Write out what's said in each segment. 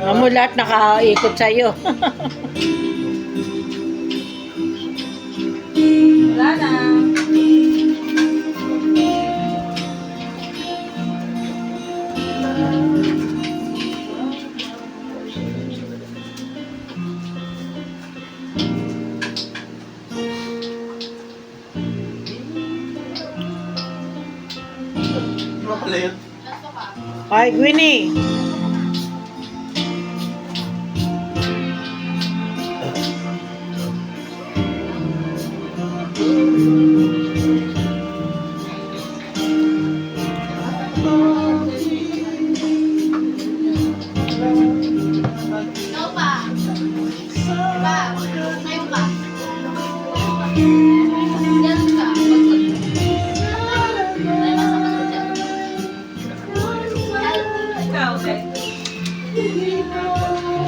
Amo lahat nakaikot sa'yo. Wala na. Ay, Gwynnie. Ikaw pa. Diba? Ngayon ka. Ganun ka. Ay, masama ka dyan. Ikaw, okay.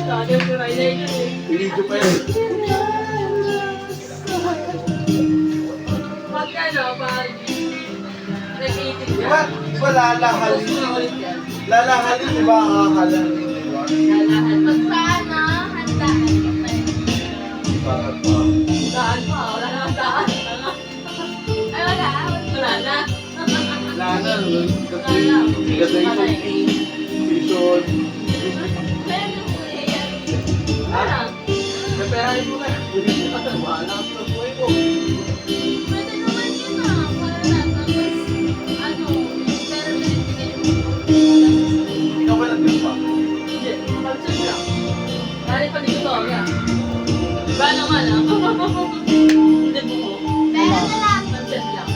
Sabi ko may layo eh. Video pa yun. Magkano ba? Nag-iitig Di ka? ba? Di ba lalahalin? Lalahalin, di ba? Kakahalin, di ba? Lalahan. Magpaano? Handaan ka pa. Bakit ba? Daan pa. Wala na daan. Ay, wala. Wala na. Wala na. Wala na. Graduation vision. Meron po yan. Wala. Napehain mo na. Wala sa buhay mo. Pwede naman yun ah. Para lang. Tapos, ano, pero binibigay mo. Ikaw ba nag-group pa? Hindi. Pansin lang. Dahil pa dito to. Iba naman ah. Hindi mo. Pera na lang. Pansin lang.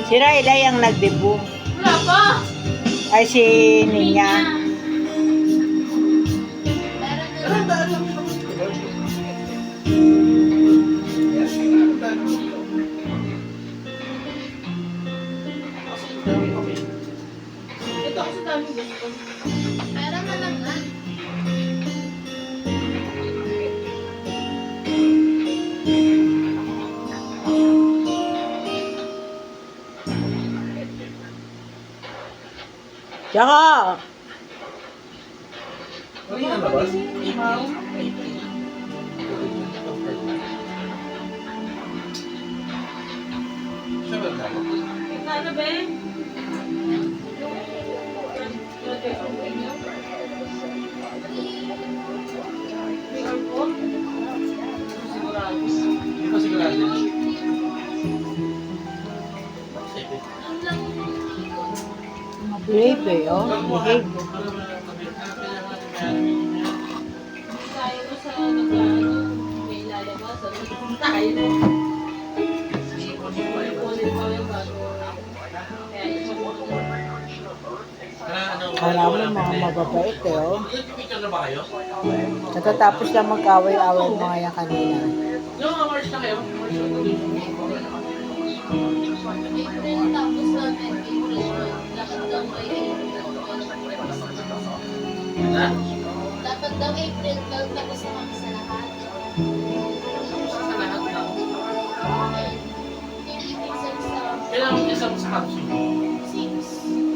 Si Rayday ang nagdebut. Wala pa. Ay, si Ninya. Pera na Ano lang. daan lang? Ito kasi dami gusto. Pera na lang ah. Tsaka, Ano yung nalabas? Siya ba tayo? Ano ba eh? Hindi pa sigurado. Ang lang. behave eh, oh. Behave. Tayo mo sa nagano, may lalabas, tayo. Ulit pa yung bago. Kaya isang Kala mo mga mababait eh, oh. Picture na ba kayo? Natatapos lang mag-away-away mga yan kanina. Yung awards na kayo? April tapos natin. April. Dapat daw may April. Ha? Dapat daw April tapos na kami sa lahat. Sa lahat na. Hindi exam sa Kailangan mo isang sa capsule. 6.